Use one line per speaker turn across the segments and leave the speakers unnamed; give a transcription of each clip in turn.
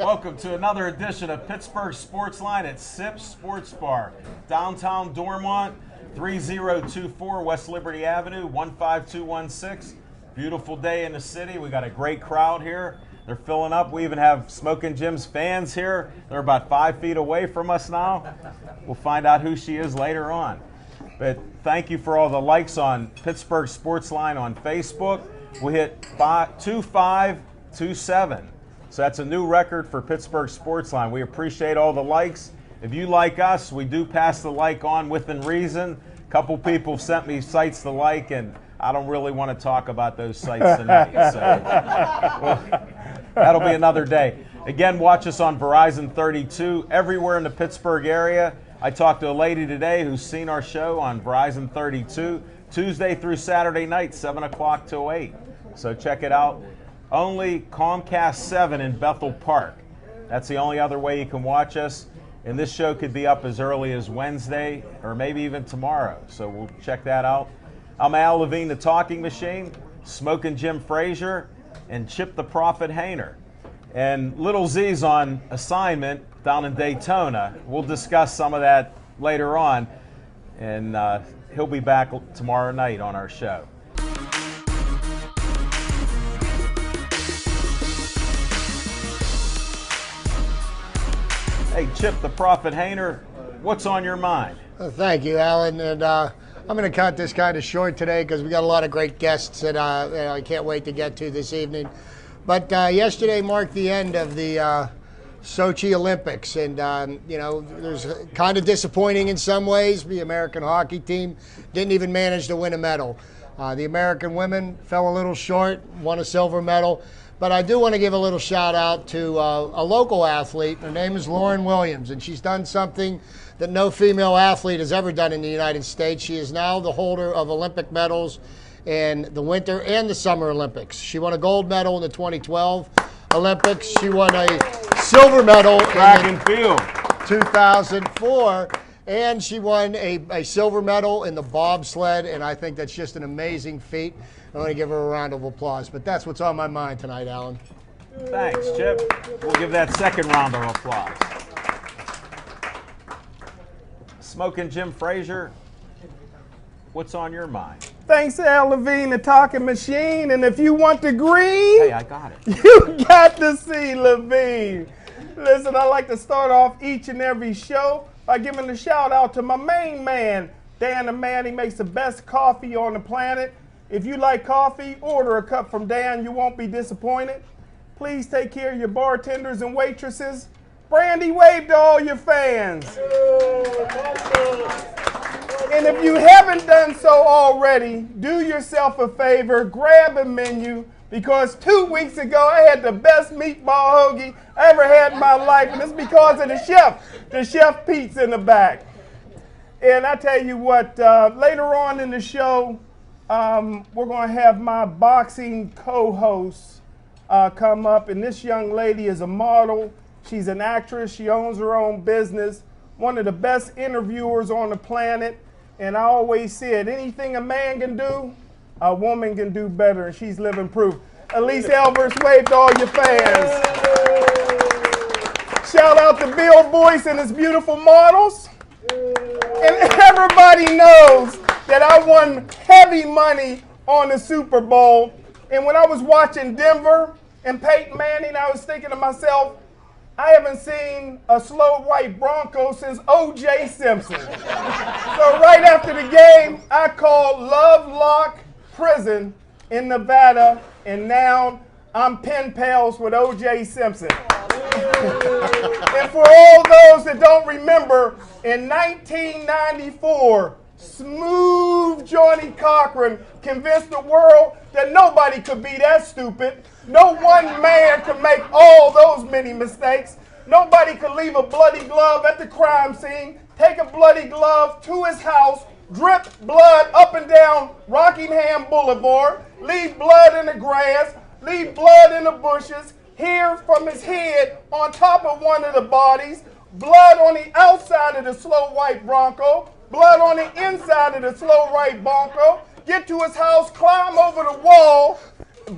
Welcome to another edition of Pittsburgh Sports Line at Sips Sports Bar, downtown Dormont, 3024 West Liberty Avenue, 15216. Beautiful day in the city. We got a great crowd here. They're filling up. We even have Smokin' Jim's fans here. They're about 5 feet away from us now. We'll find out who she is later on. But thank you for all the likes on Pittsburgh Sports Line on Facebook. We hit 2527. So that's a new record for Pittsburgh Sports Line. We appreciate all the likes. If you like us, we do pass the like on within reason. A couple people have sent me sites to like, and I don't really want to talk about those sites tonight. So that'll be another day. Again, watch us on Verizon 32 everywhere in the Pittsburgh area. I talked to a lady today who's seen our show on Verizon 32 Tuesday through Saturday night, 7 o'clock till 8. So check it out. Only Comcast 7 in Bethel Park. That's the only other way you can watch us. And this show could be up as early as Wednesday or maybe even tomorrow. So we'll check that out. I'm Al Levine, the Talking Machine, Smokin' Jim Frazier, and Chip the Prophet Hayner. And Little Z's on assignment down in Daytona. We'll discuss some of that later on. And he'll be back tomorrow night on our show. Hey, Chip the Prophet Hayner, what's on your mind?
Thank you, Alan. And I'm going to cut this kind of short today because we got a lot of great guests that I can't wait to get to this evening. But yesterday marked the end of the Sochi Olympics. And, there's kind of disappointing in some ways. The American hockey team didn't even manage to win a medal. The American women fell a little short, won a silver medal. But I do want to give a little shout out to a local athlete. Her name is Lauren Williams, and she's done something that no female athlete has ever done in the United States. She is now the holder of Olympic medals in the Winter and the Summer Olympics. She won a gold medal in the 2012 Olympics. She won a silver medal
track and field
2004. And she won a silver medal in the bobsled, and I think that's just an amazing feat. I want to give her a round of applause. But that's what's on my mind tonight, Alan.
Thanks, Chip. We'll give that second round of applause. Smokin' Jim Frazier, what's on your mind?
Thanks, Al Levine, the Talking Machine. And if you want the green,
hey, I got it.
You got to see Levine. Listen, I like to start off each and every show by giving a shout out to my main man, Dan the Man. He makes the best coffee on the planet. If you like coffee, order a cup from Dan. You won't be disappointed. Please take care of your bartenders and waitresses. Brandy, wave to all your fans. And if you haven't done so already, do yourself a favor, grab a menu, because 2 weeks ago I had the best meatball hoagie I ever had in my life, and it's because of the Chef Pete's in the back. And I tell you what, later on in the show, we're going to have my boxing co-host come up, and this young lady is a model. She's an actress. She owns her own business, one of the best interviewers on the planet. And I always said, anything a man can do, a woman can do better, and she's living proof. Elise Elbers, wave to all your fans. Shout out to Bill Boyce and his beautiful models. And everybody knows that I won heavy money on the Super Bowl. And when I was watching Denver and Peyton Manning, I was thinking to myself, I haven't seen a slow white Bronco since O.J. Simpson. So right after the game, I called Lovelock Prison in Nevada, and now I'm pen pals with O.J. Simpson. And for all those that don't remember, in 1994, smooth Johnny Cochran convinced the world that nobody could be that stupid. No one man could make all those many mistakes. Nobody could leave a bloody glove at the crime scene, take a bloody glove to his house, drip blood up and down Rockingham Boulevard, leave blood in the grass, leave blood in the bushes, here from his head on top of one of the bodies, blood on the outside of the slow white Bronco, blood on the inside of the slow white Bronco, get to his house, climb over the wall,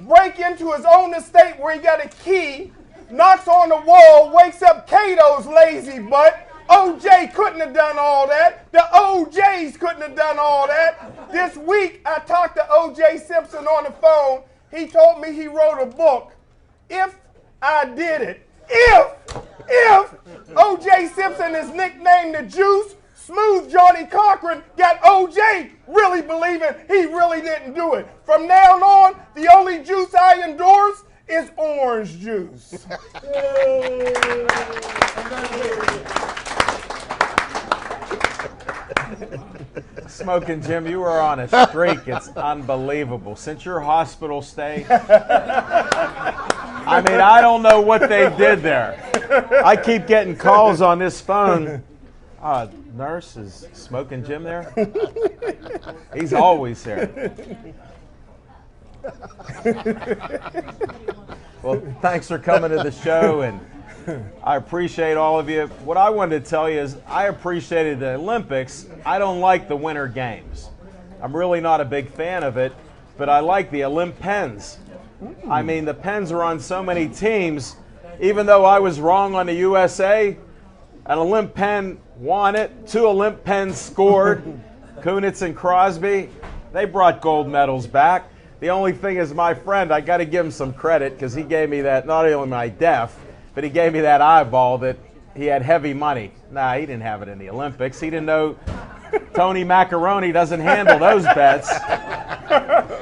break into his own estate where he got a key, knocks on the wall, wakes up Cato's lazy butt. OJ couldn't have done all that. The OJs couldn't have done all that. This week, I talked to OJ Simpson on the phone. He told me he wrote a book. If I did it. If OJ Simpson is nicknamed the Juice, Smooth Johnny Cochran got OJ really believing he really didn't do it. From now on, the only juice I endorse is orange juice.
Smoking Jim, you were on a streak. It's unbelievable. Since your hospital stay, I mean, I don't know what they did there. I keep getting calls on this phone. Nurse, is Smoking Jim there? He's always here. Well, thanks for coming to the show, and I appreciate all of you. What I wanted to tell you is I appreciated the Olympics. I don't like the Winter Games. I'm really not a big fan of it, but I like the Olymp Pens. I mean, the Pens are on so many teams. Even though I was wrong on the USA, an Olymp Pen won it. 2 Olymp Pens scored. Kunitz and Crosby, they brought gold medals back. The only thing is, my friend, I got to give him some credit because he gave me that, not only my deaf, but he gave me that eyeball that he had heavy money. Nah, he didn't have it in the Olympics. He didn't know Tony Macaroni doesn't handle those bets.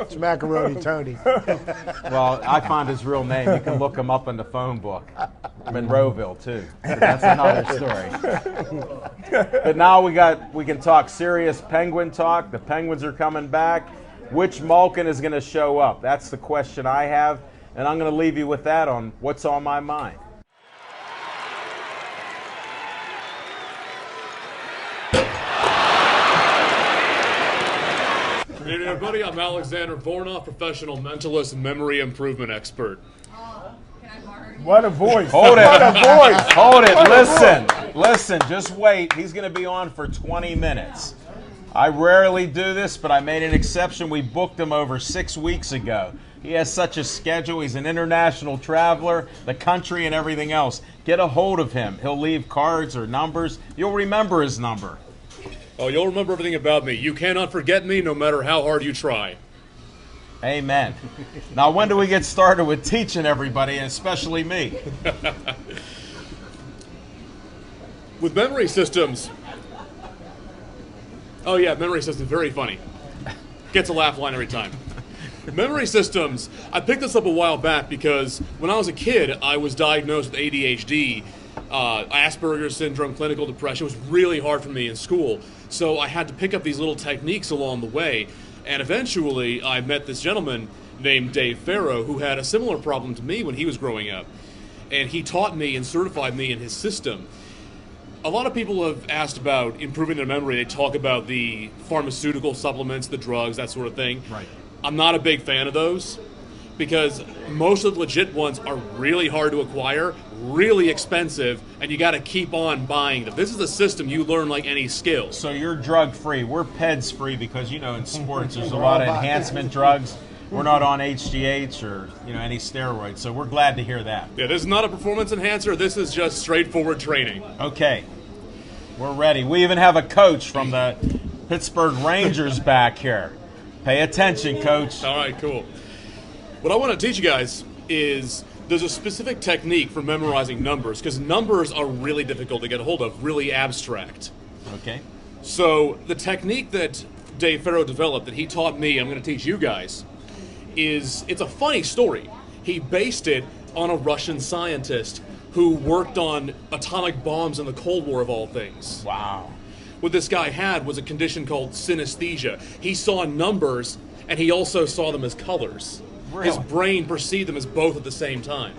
It's Macaroni Tony.
Well, I found his real name. You can look him up in the phone book. Monroeville, too. But that's another story. But now we can talk serious Penguin talk. The Penguins are coming back. Which Malkin is going to show up? That's the question I have. And I'm going to leave you with that on what's on my mind.
Good evening, everybody. I'm Alexander Vornoff, professional mentalist and memory improvement expert.
What a voice.
Hold it.
What a voice.
Hold it. Listen. Just wait. He's going to be on for 20 minutes. I rarely do this, but I made an exception. We booked him over 6 weeks ago. He has such a schedule. He's an international traveler, the country and everything else. Get a hold of him. He'll leave cards or numbers. You'll remember his number.
Oh, you'll remember everything about me. You cannot forget me no matter how hard you try.
Amen. Now, when do we get started with teaching everybody, and especially me?
With memory systems. Oh yeah, memory systems, very funny. Gets a laugh line every time. Memory systems, I picked this up a while back because when I was a kid, I was diagnosed with ADHD, Asperger's syndrome, clinical depression. It was really hard for me in school. So I had to pick up these little techniques along the way. And eventually I met this gentleman named Dave Farrow who had a similar problem to me when he was growing up. And he taught me and certified me in his system. A lot of people have asked about improving their memory. They talk about the pharmaceutical supplements, the drugs, that sort of thing.
Right.
I'm not a big fan of those because most of the legit ones are really hard to acquire, really expensive, and you got to keep on buying them. This is a system you learn like any skill.
So you're drug-free. We're PEDS-free because, you know, in sports there's a lot of enhancement drugs. We're not on HGH or, you know, any steroids, so we're glad to hear that.
Yeah, this is not a performance enhancer. This is just straightforward training.
Okay. We're ready. We even have a coach from the Pittsburgh Rangers back here. Pay attention, Coach.
All right, cool. What I want to teach you guys is there's a specific technique for memorizing numbers because numbers are really difficult to get a hold of, really abstract.
Okay.
So the technique that Dave Farrow developed, that he taught me, I'm going to teach you guys, it's a funny story. He based it on a Russian scientist who worked on atomic bombs in the Cold War, of all things.
Wow.
What this guy had was a condition called synesthesia. He saw numbers, and he also saw them as colors.
Really?
His brain perceived them as both at the same time.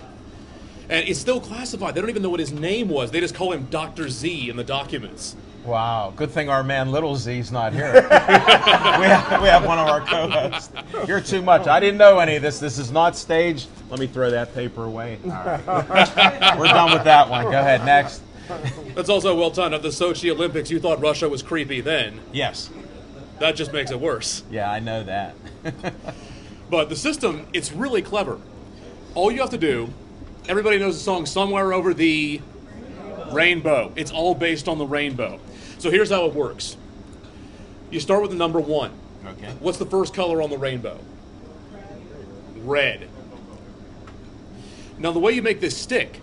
And it's still classified. They don't even know what his name was. They just call him Dr. Z in the documents.
Wow. Good thing our man Little Z's not here. we have one of our co-hosts. You're too much. I didn't know any of this. This is not staged. Let me throw that paper away. All right. We're done with that one. Go ahead. Next.
That's also well done. At the Sochi Olympics, you thought Russia was creepy then.
Yes.
That just makes it worse.
Yeah, I know that.
But the system, it's really clever. All you have to do Everybody knows the song Somewhere Over the Rainbow. It's all based on the rainbow. So here's how it works. You start with the number 1.
Okay.
What's the first color on the rainbow? Red. Now the way you make this stick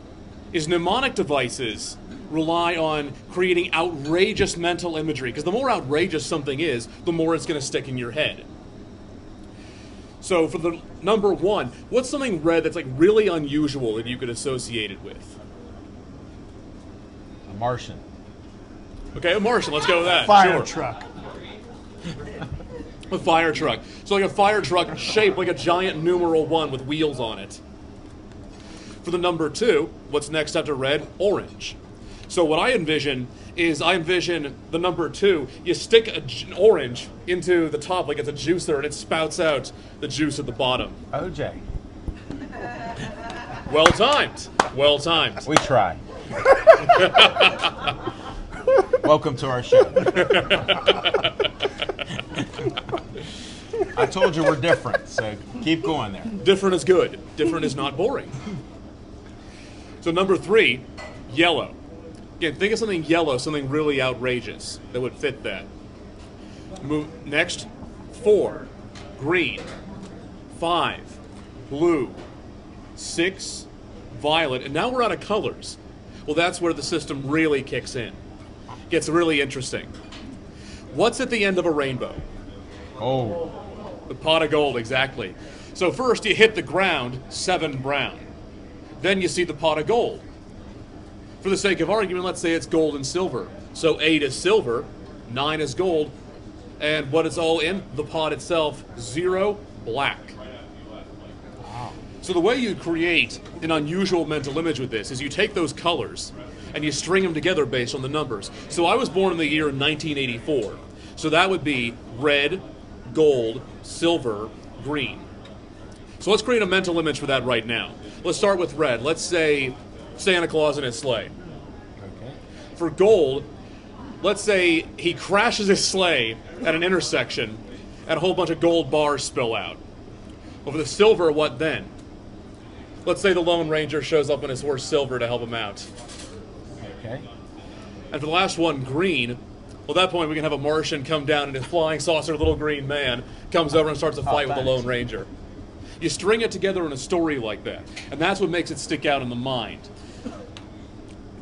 is mnemonic devices rely on creating outrageous mental imagery, because the more outrageous something is, the more it's going to stick in your head. So for the number 1, what's something red that's like really unusual that you could associate it with?
A Martian.
Okay, a Martian, let's go with that.
Fire
Sure.
truck.
A fire truck. So like a fire truck shaped like a giant numeral 1 with wheels on it. For the number 2, what's next after red? Orange. So what I envision is the number 2, you stick an orange into the top like it's a juicer and it spouts out the juice at the bottom.
OJ.
Well timed. Well timed.
We try. Welcome to our show. I told you we're different, so keep going there.
Different is good. Different is not boring. So number 3, yellow. Again, think of something yellow, something really outrageous that would fit that. Next, 4, green. 5, blue. 6, violet. And now we're out of colors. Well, that's where the system really kicks in. Gets really interesting. What's at the end of a rainbow?
Oh,
The pot of gold, exactly. So first you hit the ground, 7 brown. Then you see the pot of gold. For the sake of argument, let's say it's gold and silver. So 8 is silver, 9 is gold, and what is all in the pot itself? 0, black. So the way you create an unusual mental image with this is you take those colors and you string them together based on the numbers. So I was born in the year 1984. So that would be red, gold, silver, green. So let's create a mental image for that right now. Let's start with red. Let's say Santa Claus in his sleigh.
okay.
For gold, let's say he crashes his sleigh at an intersection and a whole bunch of gold bars spill out. Well, for the silver, what then? Let's say the Lone Ranger shows up on his horse Silver to help him out.
Okay.
And for the last one, green, well, at that point we can have a Martian come down and his flying saucer little green man comes over and starts a fight with the
thanks.
Lone Ranger. You string it together in a story like that, and that's what makes it stick out in the mind.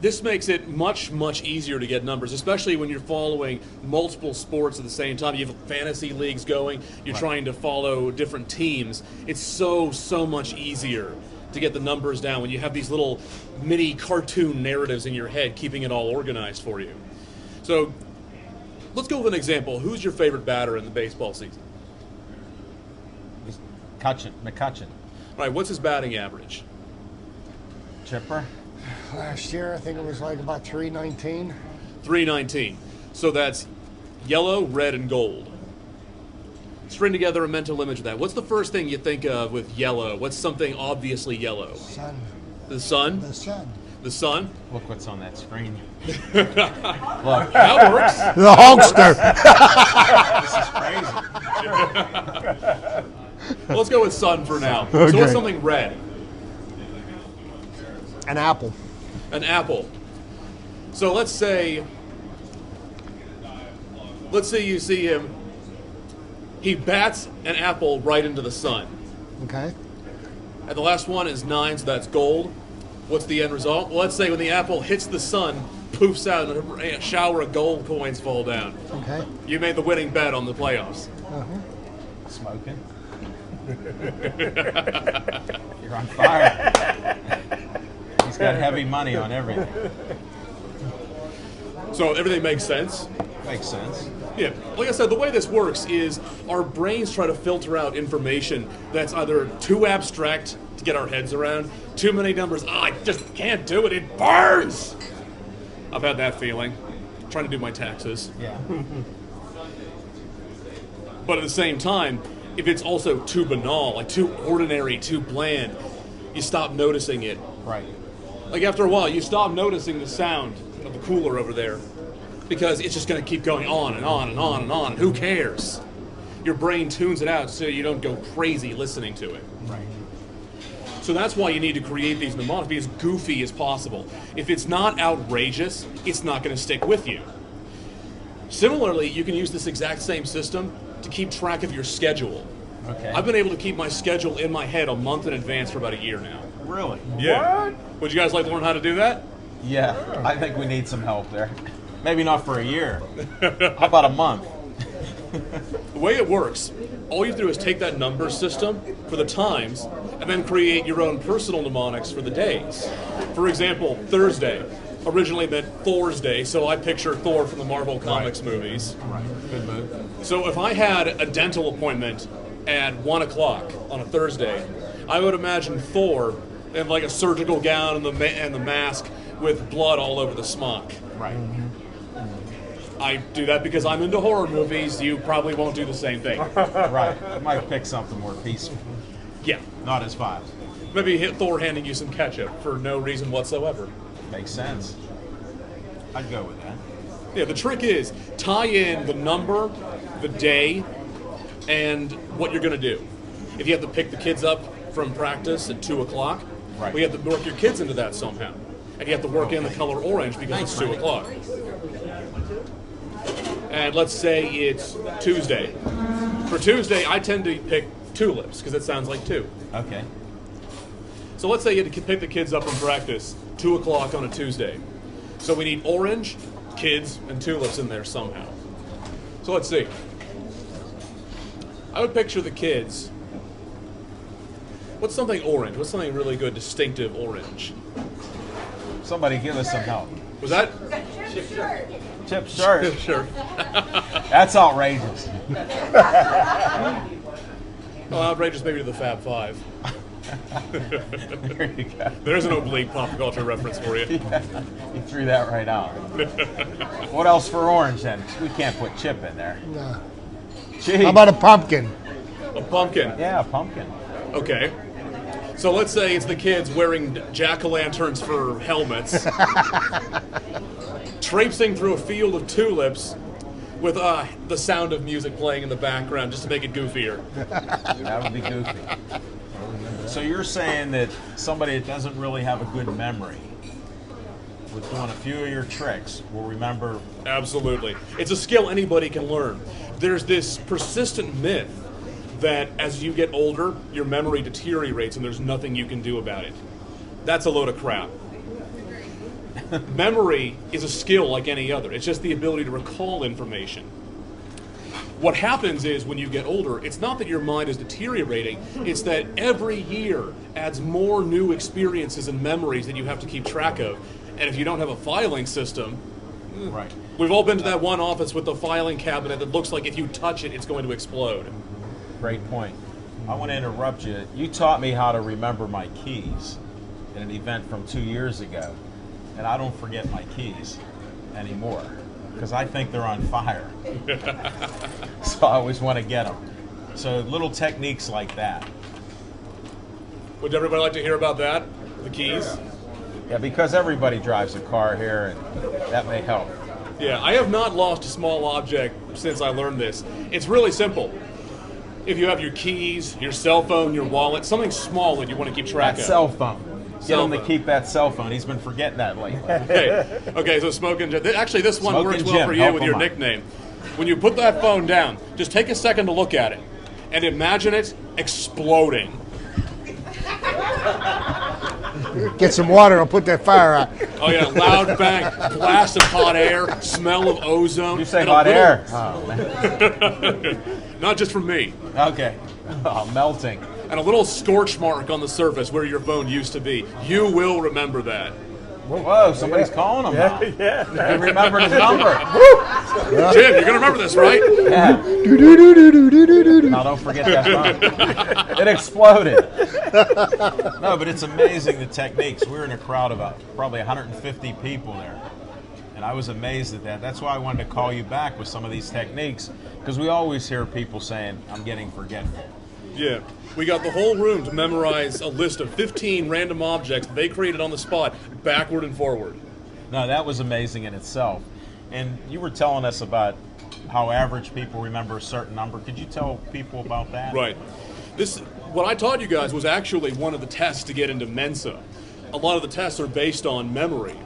This makes it much, much easier to get numbers, especially when you're following multiple sports at the same time. You have fantasy leagues going, you're trying to follow different teams. It's so much easier to get the numbers down when you have these little mini cartoon narratives in your head keeping it all organized for you. So let's go with an example. Who's your favorite batter in the baseball season?
McCutcheon.
All right, what's his batting average?
Chipper.
Last year, I think it was like about 319.
319. So that's yellow, red, and gold. String together a mental image of that. What's the first thing you think of with yellow? What's something obviously yellow?
Sun.
The sun?
The sun.
The sun?
Look what's on that screen. Look,
That works.
The Hulkster.
this is crazy.
Let's go with sun for now. So
Okay.
what's something red?
An apple.
An apple. So let's say you see him. He bats an apple right into the sun.
Okay.
And the last one is 9, so that's gold. What's the end result? Well, let's say when the apple hits the sun, poofs out, and a shower of gold coins fall down.
Okay.
You made the winning bet on the playoffs.
Smoking. You're on fire. He's got heavy money on everything.
So everything makes sense.
Makes sense.
Yeah, like I said, the way this works is our brains try to filter out information that's either too abstract to get our heads around, too many numbers, I just can't do it, it burns! I've had that feeling, trying to do my taxes.
Yeah.
But at the same time, if it's also too banal, like too ordinary, too bland, you stop noticing it.
Right.
Like after a while, you stop noticing the sound of the cooler over there because it's just going to keep going on and on and on and on. Who cares? Your brain tunes it out so you don't go crazy listening to it.
Right.
So that's why you need to create these mnemonics, be as goofy as possible. If it's not outrageous, it's not going to stick with you. Similarly, you can use this exact same system to keep track of your schedule.
Okay.
I've been able to keep my schedule in my head a month in advance for about a year now.
Really?
Yeah. Would you guys like to learn how to do that?
Yeah, I think we need some help there. Maybe not for a year. How about a month?
The way it works, all you have to do is take that number system for the times and then create your own personal mnemonics for the days. For example, Thursday originally meant Thor's Day, so I picture Thor from the Marvel Comics movies.
Right. Good move.
So if I had a dental appointment at 1 o'clock on a Thursday, I would imagine Thor in like a surgical gown and the mask with blood all over the smock.
Right.
I do that because I'm into horror movies. You probably won't do the same thing.
Right. I might pick something more peaceful.
Yeah.
Not as violent.
Maybe hit Thor handing you some ketchup for no reason whatsoever.
Makes sense. I'd go with that.
Yeah, the trick is tie in the number, the day, and what you're going to do. If you have to pick the kids up from practice at 2 o'clock,
Right.
we have to work your kids into that somehow. And you have to work in the color orange because it's 2 o'clock. And let's say it's Tuesday. For Tuesday, I tend to pick tulips because it sounds like two.
Okay.
So let's say you had to pick the kids up from practice 2 o'clock on a Tuesday. So we need orange, kids, and tulips in there somehow. So let's see. I would picture the kids. What's something orange? What's something really good, distinctive orange?
Somebody give us some help.
Was that?
Chip shirt.
Sure.
That's outrageous.
Well, outrageous maybe to the Fab Five.
There you go.
There's an oblique pop culture reference for you.
You threw that right out. What else for orange then? We can't put Chip in there.
No.
Gee.
How about a pumpkin?
A pumpkin.
Yeah, pumpkin.
Okay. So let's say it's the kids wearing jack-o'-lanterns for helmets, traipsing through a field of tulips with the sound of music playing in the background just to make it goofier.
That would be goofy. So you're saying that somebody that doesn't really have a good memory, with doing a few of your tricks, will remember.
Absolutely. It's a skill anybody can learn. There's this persistent myth that as you get older, your memory deteriorates and there's nothing you can do about it. That's a load of crap. Memory is a skill like any other. It's just the ability to recall information. What happens is when you get older, it's not that your mind is deteriorating, it's that every year adds more new experiences and memories that you have to keep track of. And if you don't have a filing system,
Right.
we've all been to that one office with the filing cabinet that looks like if you touch it, it's going to explode.
Great point. I want to interrupt you. You taught me how to remember my keys in an event from 2 years ago, and I don't forget my keys anymore because I think they're on fire. So I always want to get them. So little techniques like that.
Would everybody like to hear about that? The keys?
Yeah, because everybody drives a car here, and that may help.
Yeah, I have not lost a small object since I learned this. It's really simple. If you have your keys, your cell phone, your wallet, something small that you want to keep track
That
of.
cell phone. Get
Cell
him to
phone.
keep that cell phone. He's been forgetting that lately.
Okay, so Smoking Jim. Actually, this one
Smoking
works well
Jim,
for you
help
with
him
your
out.
nickname. When you put that phone down, just take a second to look at it and imagine it exploding.
Get some water, I'll put that fire out.
Oh yeah, loud bang, blast of hot air, smell of ozone.
You say
and a
hot
little-
air? Oh, man.
Not just from me.
Okay. Oh, melting.
And a little scorch mark on the surface where your phone used to be. You will remember that.
Whoa, somebody's calling him now.
Yeah.
He remembered his number.
Jim, you're gonna remember this, right?
Yeah. Now don't forget that phone. It exploded. No, but it's amazing the techniques. We were in a crowd of probably 150 people there. And I was amazed at that. That's why I wanted to call you back with some of these techniques, because we always hear people saying, I'm getting forgetful.
Yeah. We got the whole room to memorize a list of 15 random objects they created on the spot, backward and forward.
No, that was amazing in itself. And you were telling us about how average people remember a certain number. Could you tell people about that?
Right. What I taught you guys was actually one of the tests to get into Mensa. A lot of the tests are based on memory.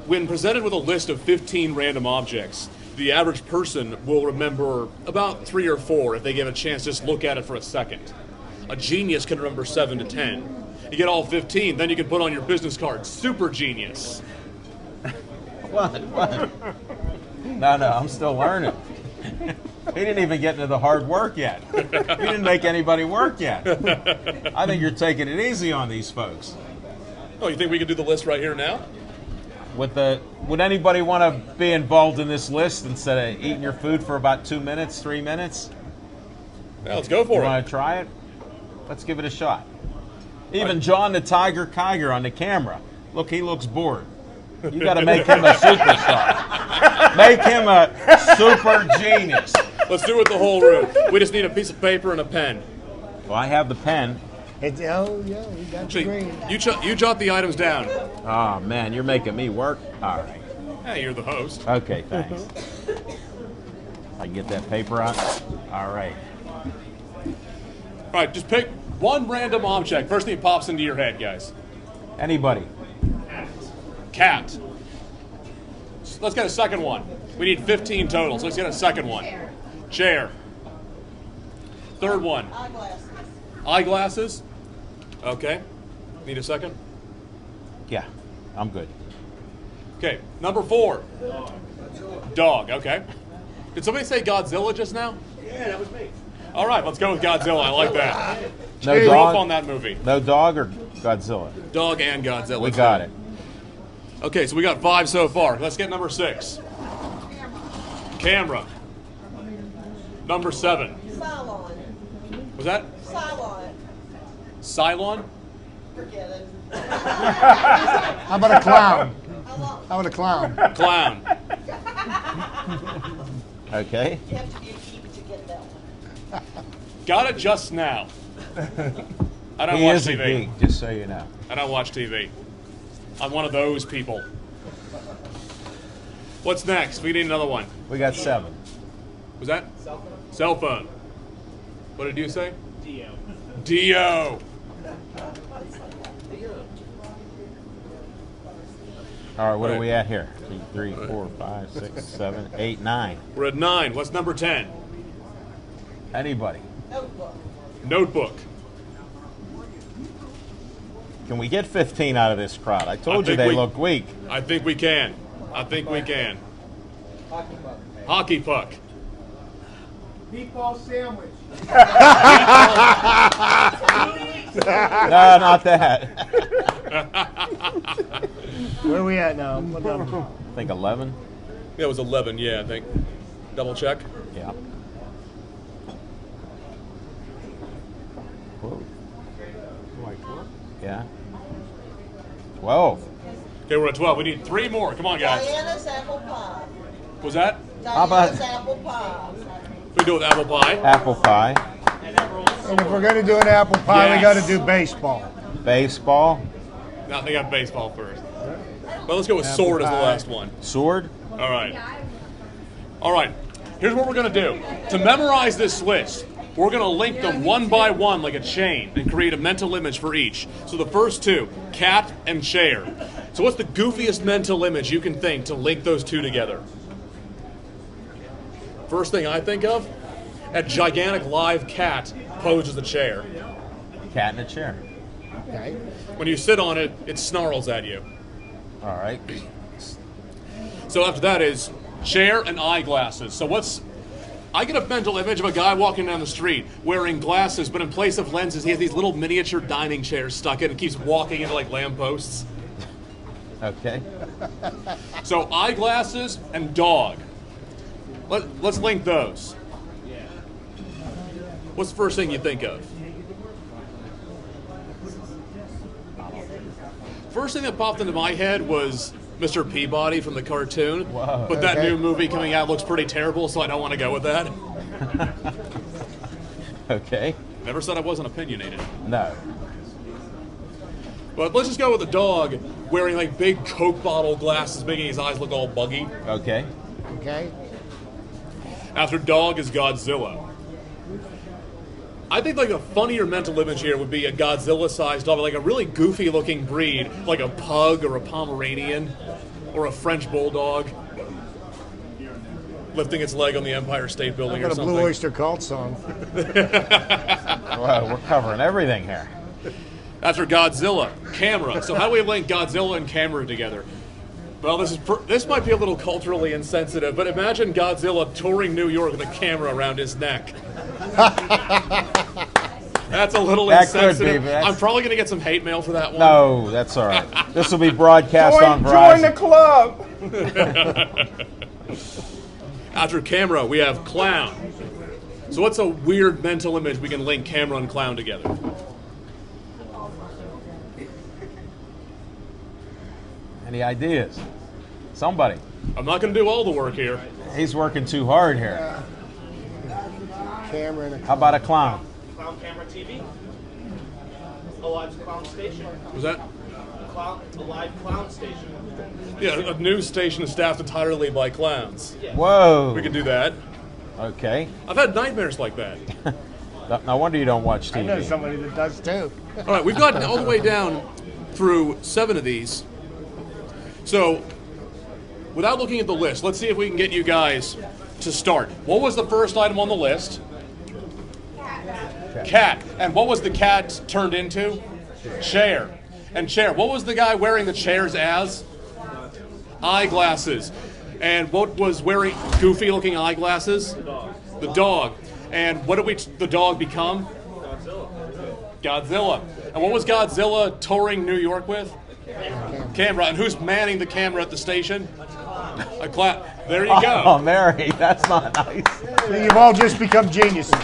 When presented with a list of 15 random objects, the average person will remember about 3 or 4 if they give a chance to just look at it for a second. A genius can remember 7 to 10. You get all 15, then you can put on your business card, super genius.
What? No, I'm still learning. He didn't even get into the hard work yet. He didn't make anybody work yet. I think you're taking it easy on these folks.
Oh, you think we could do the list right here now?
Would anybody want to be involved in this list instead of eating your food for about 2 minutes, 3 minutes?
Yeah, let's go for
You
it.
want to try it? Let's give it a shot. Even John the Tiger Kiger on the camera. Look, he looks bored. You got to make him a superstar. Make him a super genius.
Let's do it the whole room. We just need a piece of paper and a pen.
Well, I have the pen.
It's, oh, yeah, we got the
Actually,
green.
you jot the items down.
Oh, man, you're making me work. All right.
Hey, you're the host.
Okay, thanks. I can get that paper out. All right.
All right, just pick one random object. First thing that pops into your head, guys.
Anybody?
Cat. Let's get a second one. We need 15 total, so let's get a second one. Chair. Third one.
Eyeglasses.
Eyeglasses. Okay. Need a second?
Yeah, I'm good.
Okay, number 4. Dog, okay. Did somebody say Godzilla just now?
Yeah, that was me.
All right, let's go with Godzilla. I like that.
No
Grew up
dog?
on that movie.
No dog or Godzilla?
Dog and Godzilla.
We got it.
Okay, so we got 5 so far. Let's get number 6. Camera. Number 7.
Cylon.
Was that
Cylon.
Cylon?
Forget it.
How about a clown? How about a clown?
Clown.
Okay.
You have to be a keeper to get that one.
Got it just now. I don't
He
watch
is a
TV.
geek, just so you know.
I don't watch TV. I'm one of those people. What's next? We need another one.
We got 7.
Was that? Cell phone. What did you say? Dio.
All right, what
Right.
are we at here? 2, 3, 4, 5, 6, 7, 8, 9.
We're at 9. What's number 10?
Anybody?
Notebook.
Notebook.
Can we get 15 out of this crowd? I told
I
you
think
they
we-
look weak.
I think we can. I think we can. Hockey puck.
Meatball sandwich.
No, not that.
Where are we at now? What number?
I think 11.
Yeah, it was 11, yeah, I think. Double check.
Yeah. Whoa. Yeah. 12.
Okay, we're at 12. We need 3 more. Come on, guys.
Diana's apple pie.
Was that?
about-
Diana's apple pie.
We do it with apple pie.
Apple pie.
And if we're going to do an apple pie, we
Yes.
got to do baseball.
Baseball.
No, they got baseball first. Well, let's go with sword as the
pie.
last one.
Sword.
All right. All right. Here's what we're going to do. To memorize this list, we're going to link them one by one like a chain and create a mental image for each. So the first 2, cat and chair. So what's the goofiest mental image you can think to link those 2 together? First thing I think of, a gigantic live cat posed as a chair.
Cat in a chair.
Okay.
When you sit on it, it snarls at you.
All right.
So after that is chair and eyeglasses. So I get a mental image of a guy walking down the street wearing glasses, but in place of lenses, he has these little miniature dining chairs stuck in and keeps walking into like lampposts.
Okay.
So eyeglasses and dog. Let's link those. What's the first thing you think of? First thing that popped into my head was Mr. Peabody from the cartoon.
Whoa.
But that
Okay.
new movie coming out looks pretty terrible, so I don't want to go with that.
Okay.
Never said I wasn't opinionated.
No.
But let's just go with the dog wearing like big Coke bottle glasses, making his eyes look all buggy.
Okay.
Okay.
After dog is Godzilla. I think like a funnier mental image here would be a Godzilla-sized dog, like a really goofy-looking breed, like a pug or a Pomeranian or a French bulldog, lifting its leg on the Empire State Building
Got
or
a
something.
Blue Oyster Cult song.
Well, we're covering everything here.
After Godzilla, camera. So how do we link Godzilla and camera together? Well, this might be a little culturally insensitive, but imagine Godzilla touring New York with a camera around his neck. That's a little
That could
insensitive.
be, but that's-
I'm probably going to get some hate mail for that one.
No, that's all right. This will be broadcast on
Join the
Verizon.
club.
After camera, we have clown. So what's a weird mental image we can link camera and clown together?
Any ideas? Somebody.
I'm not going to do all the work here.
He's working too hard here.
Camera and a
How about a clown?
Clown Camera TV. A live clown station.
Was that?
A live clown station.
Yeah, a news station staffed entirely by clowns.
Whoa.
We could do that.
Okay.
I've had nightmares like that.
No wonder you don't watch
I know
TV.
somebody that does too.
All right, we've gotten all the way down through 7 of these. So, without looking at the list, let's see if we can get you guys to start. What was the first item on the list? Cat. And what was the cat turned into? Chair. And chair. What was the guy wearing the chairs as? Eyeglasses. And what was wearing goofy-looking eyeglasses? The dog. And what did the dog become? Godzilla. And what was Godzilla touring New York with? Camera. And who's manning the camera at the station? A clown. There you
Oh,
go.
Mary, that's not nice.
You've all just become geniuses.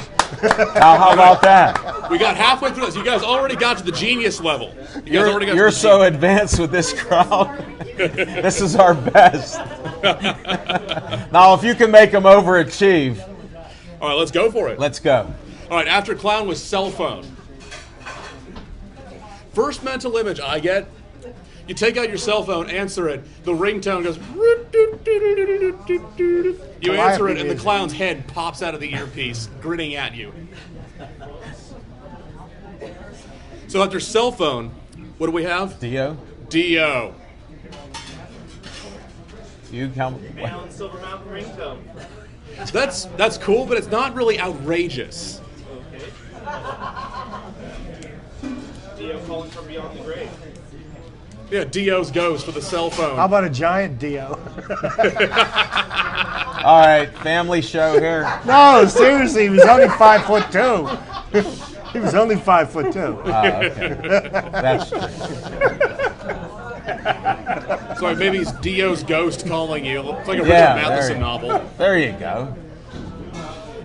How about that?
We got halfway through this. You guys already got to the genius level. You guys already got
You're
to the
so advanced with this crowd. This is our best. Now, if you can make them overachieve,
All right, let's go for it.
let's go.
All right, after clown was cell phone. First mental image I get, you take out your cell phone, answer it, the ringtone goes. You answer it, and the clown's head pops out of the earpiece, grinning at you. So after cell phone, what do we have?
Dio,
Dio.
you come.
Alan Silvermouth ringtone.
That's cool, but it's not really outrageous.
Okay. Dio calling from beyond the grave.
Yeah, Dio's ghost for the cell phone.
How about a giant Dio?
All right, family show here.
No, seriously, he was only 5'2". He was only 5'2".
Okay. That's true.
So maybe it's Dio's ghost calling you. It's like a Richard
Yeah, there
Matheson
you-
novel.
There you go.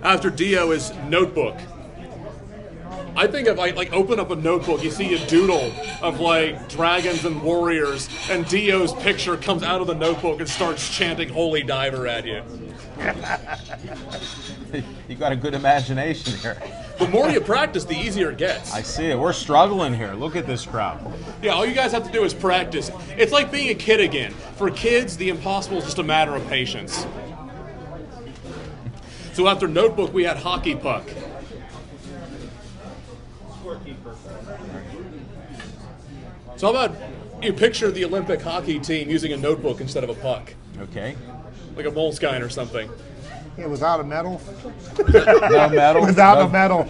After Dio is Notebook. I think if I open up a notebook, you see a doodle of dragons and warriors, and Dio's picture comes out of the notebook and starts chanting "Holy Diver" at you.
You got a good imagination here.
The more you practice, the easier it gets.
I see it. We're struggling here. Look at this crowd.
Yeah, all you guys have to do is practice. It's like being a kid again. For kids, the impossible is just a matter of patience. So after Notebook, we had Hockey Puck. So how about you picture the Olympic hockey team using a notebook instead of a puck?
Okay.
Like a Moleskine or something.
Yeah, without a medal.
No medal.
Without
no,
a medal.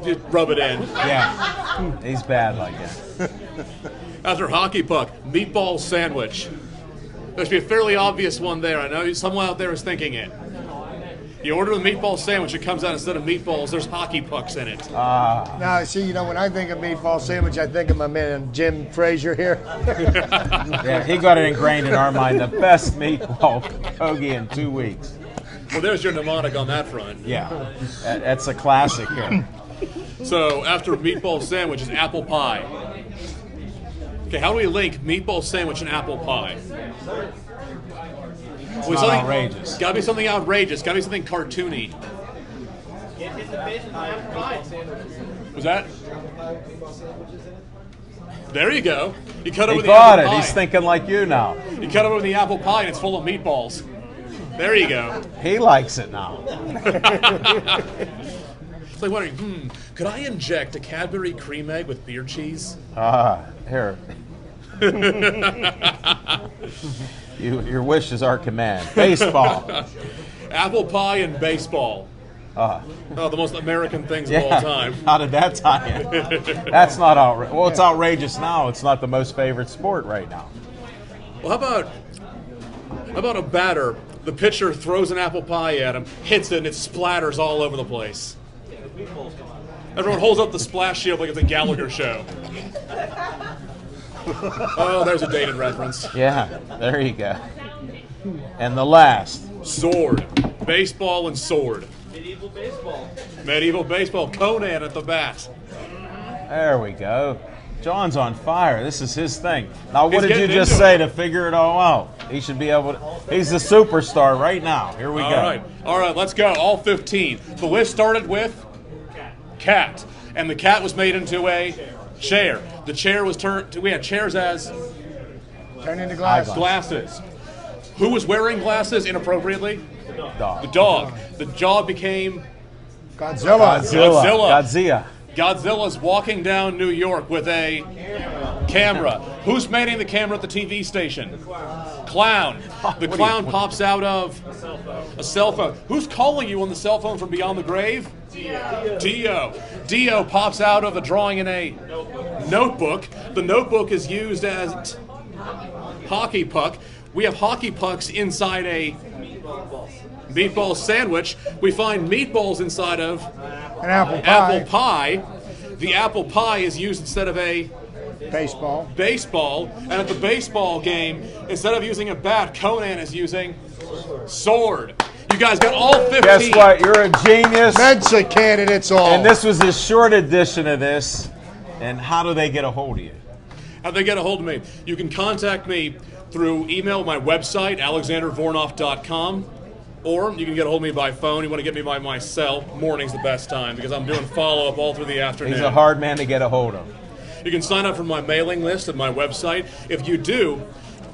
Just rub it in.
Yeah. He's bad like that.
After Hockey Puck, Meatball Sandwich. There should be a fairly obvious one there. I know someone out there is thinking it. You order the meatball sandwich, it comes out instead of meatballs, there's hockey pucks in it.
Now, see, when I think of meatball sandwich, I think of my man Jim Frazier here.
Yeah, he got it ingrained in our mind. The best meatball hoagie in 2 weeks.
Well, there's your mnemonic on that front.
Yeah. That's a classic here.
So after meatball sandwich is apple pie. Okay, how do we link meatball sandwich and apple pie? Well,
not outrageous.
Gotta be something outrageous. Gotta be something cartoony.
Get hit in the face with an apple pie.
Was that? There you go. You cut
He
over the
got
apple
it.
pie.
He's thinking like you now.
You cut over the apple pie and it's full of meatballs. There you go.
He likes it now.
It's like wondering, could I inject a Cadbury cream egg with beer cheese?
Here. Your wish is our command. Baseball.
Apple pie and baseball. Oh, the most American things of all time.
How did that tie in? That's not outrageous. Well, it's outrageous now. It's not the most favorite sport right now.
Well, how about a batter? The pitcher throws an apple pie at him, hits it, and it splatters all over the place. Everyone holds up the splash shield like it's a Gallagher show. Oh, there's a dated reference.
Yeah, there you go. And the last.
Sword. Baseball and sword.
Medieval baseball.
Medieval baseball. Conan at the bat.
There we go. John's on fire. This is his thing. Now, what
He's
did you
getting
just
into
say
it.
to figure it all out? He should be able to. He's the superstar right now. Here we go.
All right, let's go. All 15. The list started with cat. And the cat was made into a chair. The chair was turned. We had chairs as
Turn into glasses.
glasses. Who was wearing glasses inappropriately?
Dog.
The dog. The dog became
Godzilla.
Godzilla.
Godzilla's walking down New York with a camera. Who's manning the camera at the TV station? Clown. The clown pops out of a cell phone. Who's calling you on the cell phone from beyond the grave? Dio. Dio pops out of a drawing in a notebook. The notebook is used as hockey puck. We have hockey pucks inside a meatball sandwich. We find meatballs inside of
An apple pie.
apple pie. The apple pie is used instead of a
Baseball.
baseball. And at the baseball game, instead of using a bat, Conan is using sword. You guys got all 15.
Guess what? You're a genius.
Mensa candidates all.
And this was his short edition of this. And how do they get a hold of you?
How'd they get a hold of me? You can contact me through email, my website, alexandervornoff.com, or you can get a hold of me by phone. You want to get me by my cell, morning's the best time because I'm doing follow-up all through the afternoon.
He's a hard man to get a hold of.
You can sign up for my mailing list at my website. If you do,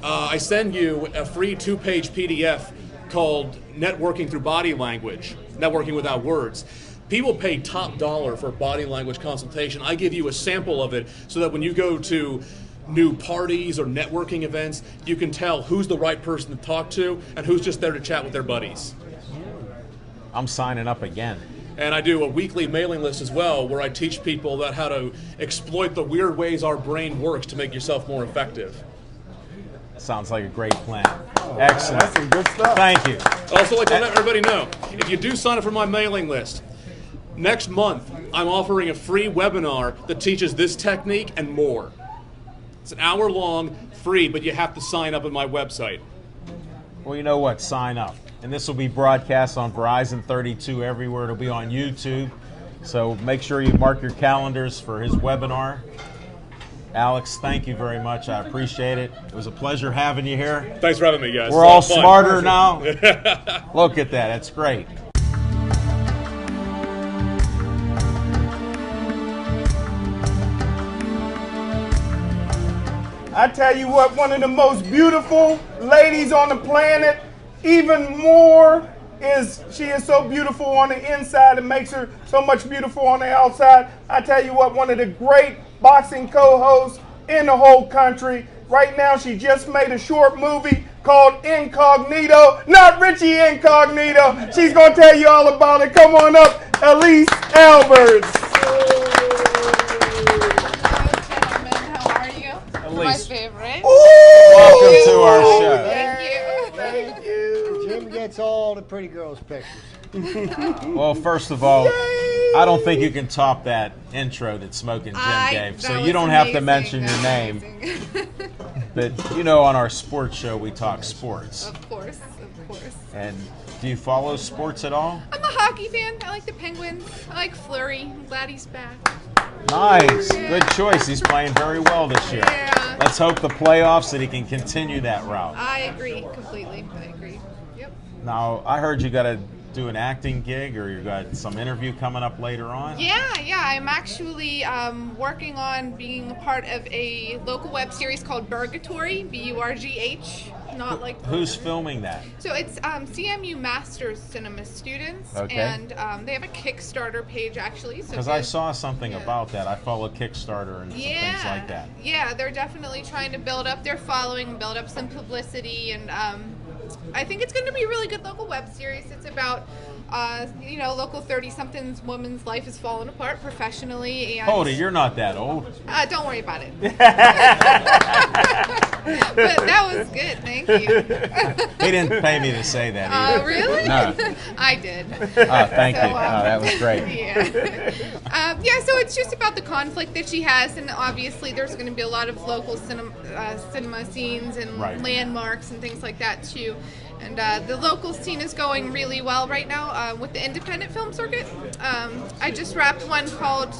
I send you a free 2-page PDF called Networking Through Body Language, Networking Without Words. People pay top dollar for body language consultation. I give you a sample of it so that when you go to new parties or networking events, you can tell who's the right person to talk to and who's just there to chat with their buddies.
I'm signing up again.
And I do a weekly mailing list as well where I teach people about how to exploit the weird ways our brain works to make yourself more effective.
Sounds like a great plan. Excellent.
That's some good stuff.
Thank you.
I'd also like to let everybody know, if you do sign up for my mailing list, next month I'm offering a free webinar that teaches this technique and more. It's an hour long, free, but you have to sign up at my website.
Well, you know what? Sign up. And this will be broadcast on Verizon 32 everywhere. It'll be on YouTube. So make sure you mark your calendars for his webinar. Alex, thank you very much. I appreciate it. It was a pleasure having you here.
Thanks for having me, guys.
We're all smarter now. Look at that. That's great.
I tell you what, one of the most beautiful ladies on the planet, even more she is so beautiful on the inside and makes her so much beautiful on the outside. I tell you what, one of the great boxing co-hosts in the whole country. Right now, she just made a short movie called Incognito, not Richie Incognito. She's going to tell you all about it. Come on up, Elise Alberts.
Gentlemen, how are you? My
Elise,
favorite.
welcome to our show.
Thank you.
Thank you.
Jim gets all the pretty girls' pictures.
Well, first of all, I don't think you can top that intro that Smoking Jim gave. So you don't have to mention your name. But you know, on our sports show, we talk sports.
Of course, of course.
And do you follow sports at all?
I'm a hockey fan. I like the Penguins. I like Fleury. I'm glad he's back.
Nice. Good choice. He's playing very well this year.
Yeah.
Let's hope the playoffs that he can continue that route.
I agree completely. I agree. Yep.
Now, I heard you got to do an acting gig or you got some interview coming up later on.
Yeah. I'm actually working on being a part of a local web series called Burgatory, Burgh. not like
Who's filming that?
So it's CMU Masters Cinema students,
Okay.
and they have a Kickstarter page actually. So
Because I saw something
Yeah.
about that. I follow Kickstarter and some things like that.
Yeah, they're definitely trying to build up their following, build up some publicity, and I think it's going to be a really good local web series. It's about local 30-something's woman's life has fallen apart professionally, and
Cody, you're not that old.
don't worry about it. But that was good, thank you.
He didn't pay me to say that either.
Really?
No.
I did.
Oh, thank you.
So,
Oh, that was great.
Yeah, so it's just about the conflict that she has, and obviously there's going to be a lot of local cinema scenes and
Right.
landmarks and things like that too. And the local scene is going really well right now with the independent film circuit. I just wrapped one called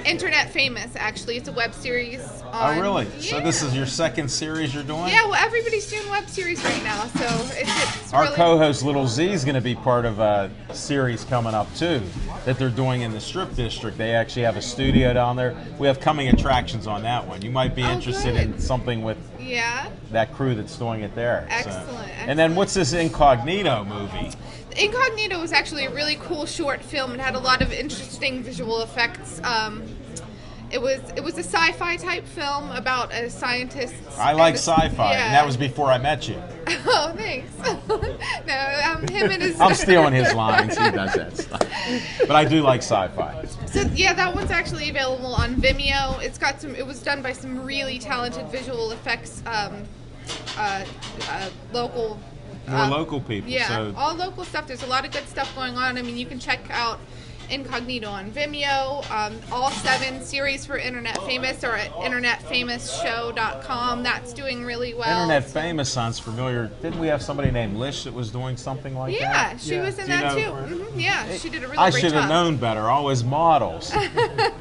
Internet Famous, actually. It's a web series.
Oh, really? So
Yeah.
this is your second series you're doing?
Yeah, well, everybody's doing web series right now, so it's
Our
really...
co-host Little Z is going to be part of a series coming up too that they're doing in the Strip District. They actually have a studio down there. We have coming attractions on that one. You might be
Oh,
interested
good.
in something with
Yeah.
that crew that's doing it there. So.
Excellent,
And then what's this Incognito movie?
Incognito was actually a really cool short film. It had a lot of interesting visual effects. It was a sci-fi type film about a scientist.
I like
and
sci-fi,
yeah.
and that was before I met you.
Oh, thanks. No, him and his.
I'm stealing his lines. He does that stuff. But I do like sci-fi.
So yeah, that one's actually available on Vimeo. It's got some. It was done by some really talented visual effects local.
More local people.
Yeah,
So
all local stuff. There's a lot of good stuff going on. I mean, you can check out Incognito on Vimeo. All 7 series for Internet Famous are at internetfamousshow.com. That's doing really well.
Internet Famous sounds familiar. Didn't we have somebody named Lish that was doing something like that?
Yeah, she was in
Do you
that
know-
too. Yeah, she did a really
I
great
should have
job.
known better. Always models.
No,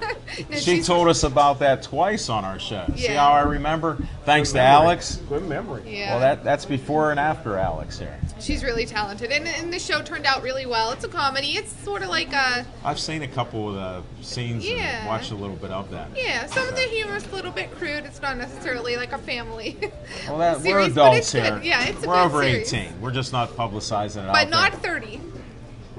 She
she's-
told us about that twice on our show. See
Yeah.
how I remember? Thanks to Alex.
Good memory.
Yeah.
Well, that's before and after Alex here.
She's really talented, and the show turned out really well. It's a comedy. It's sort of like a
I've seen a couple of the scenes
Yeah.
and watched a little bit of that.
Some of the humor is a little bit crude. It's not necessarily like a family
Well, we're
series, but
adults
it's
here.
good. Yeah, it's a
we're
good
over
series.
18. We're just not publicizing it out
but not
there.
30.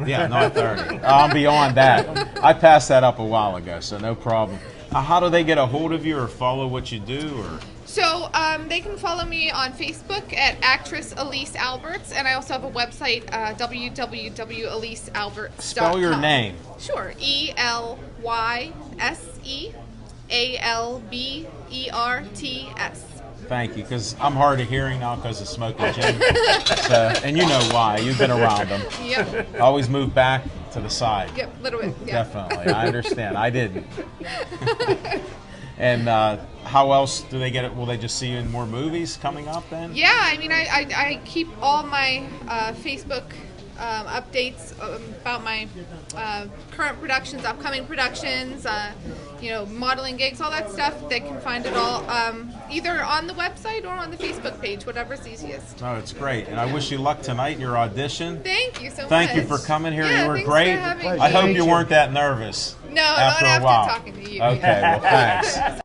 Yeah, not 30. I'm beyond that. I passed that up a while ago, so no problem. How do they get a hold of you or follow what you do? Or
So they can follow me on Facebook at actress Elise Alberts, and I also have a website, www.elisealberts.com.
spell your name.
Sure, ELYSEALBERTS.
Thank you, because I'm hard of hearing now because of smoking Jim. So, and you know why. You've been around them.
Yep,
Always move back to the side.
yep, little bit. Yeah.
Definitely. I understand. I didn't. And how else do they get it? Will they just see you in more movies coming up then?
Yeah, I mean, I keep all my Facebook updates about my current productions, upcoming productions, modeling gigs, all that stuff. They can find it all either on the website or on the Facebook page, whatever's easiest.
No, it's great. And I wish you luck tonight in your audition.
Thank you so much.
Thank you for coming here.
Yeah,
You were
thanks
great.
for having
I
me.
hope you weren't that nervous.
No,
after
not
a while.
after talking to you.
Okay, well, thanks.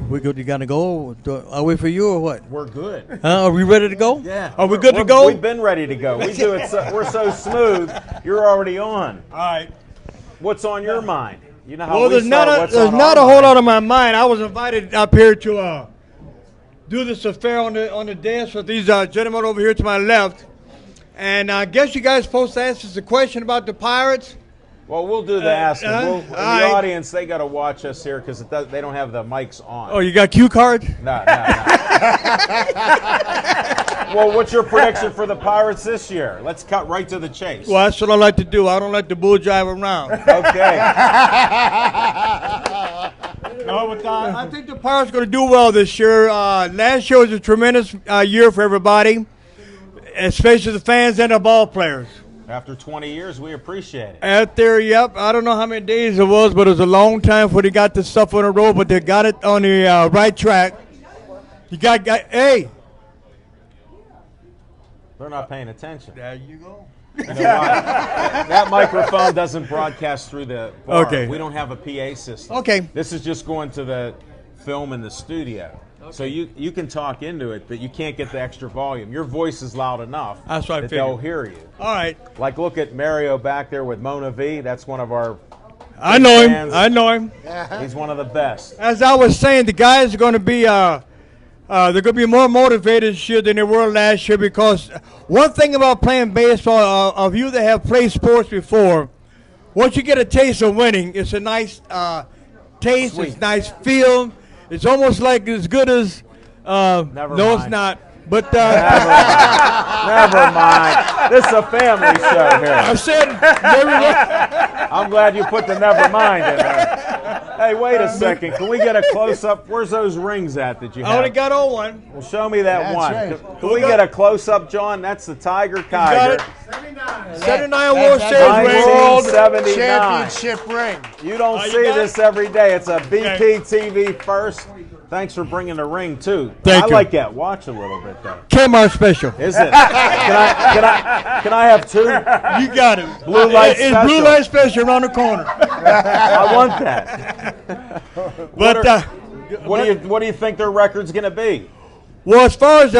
We good? You gotta go? Are we for you or what?
We're good.
Are we ready to go?
Yeah.
Are we good to go?
We've been ready to go. We do it. We're so smooth. You're already on.
All right.
What's on your mind? You know how
Well,
we
there's
start.
not
What's
a, there's
on
not
our
a whole
mind?
lot on my mind. I was invited up here to do this affair on the dance with these gentlemen over here to my left, and I guess you guys supposed to ask us a question about the Pirates.
Well, we'll do the asking. In the
all right.
audience, they got to watch us here because they don't have the mics on.
Oh, you got cue cards?
No. Well, what's your prediction for the Pirates this year? Let's cut right to the chase.
Well, that's what I like to do. I don't like to bull drive around.
Okay.
No, but I think the Pirates are going to do well this year. Last year was a tremendous year for everybody, especially the fans and the ball players.
After 20 years, we appreciate it.
Out there, yep. I don't know how many days it was, but it was a long time before they got this stuff on the road, but they got it on the right track. You got hey.
They're not paying attention.
There you go.
You know why? That microphone doesn't broadcast through the bar.
Okay.
We don't have a PA system.
Okay.
This is just going to the film in the studio. So you can talk into it, but you can't get the extra volume. Your voice is loud enough
That's what I
that
figured.
they'll hear you.
All right.
Like, look at Mario back there with Mona V. That's one of our
I know him.
fans.
I know him.
He's one of the best.
As I was saying, the guys are going to be they're going to be more motivated this year than they were last year, because one thing about playing baseball, of you that have played sports before, once you get a taste of winning, it's a nice taste.
Sweet.
It's a nice feel. It's almost like as good as
Never
no, it's
mind.
not. But
Never mind. This is a family show here.
I said never mind.
I'm glad you put the never mind in there. Hey, wait a second. Can we get a close-up? Where's those rings at that you
I only
have?
got on one.
Well, show me that
That's
one.
right.
Can we get a close-up, John? That's the Tiger
Got
Kiger.
it. 79 World
That's
Series ring.
1979.
Championship ring.
You don't
You
see
got
this
it?
every day. It's a BP
Okay.
TV first. Thanks for bringing the ring, too.
Thank
I
you.
like that watch a little bit, though.
Kmart special.
Is it? Can I have two?
You got it.
Blue light
It's
special.
blue light special around the corner.
I want that.
But
What do you think their record's going to be?
well, as far as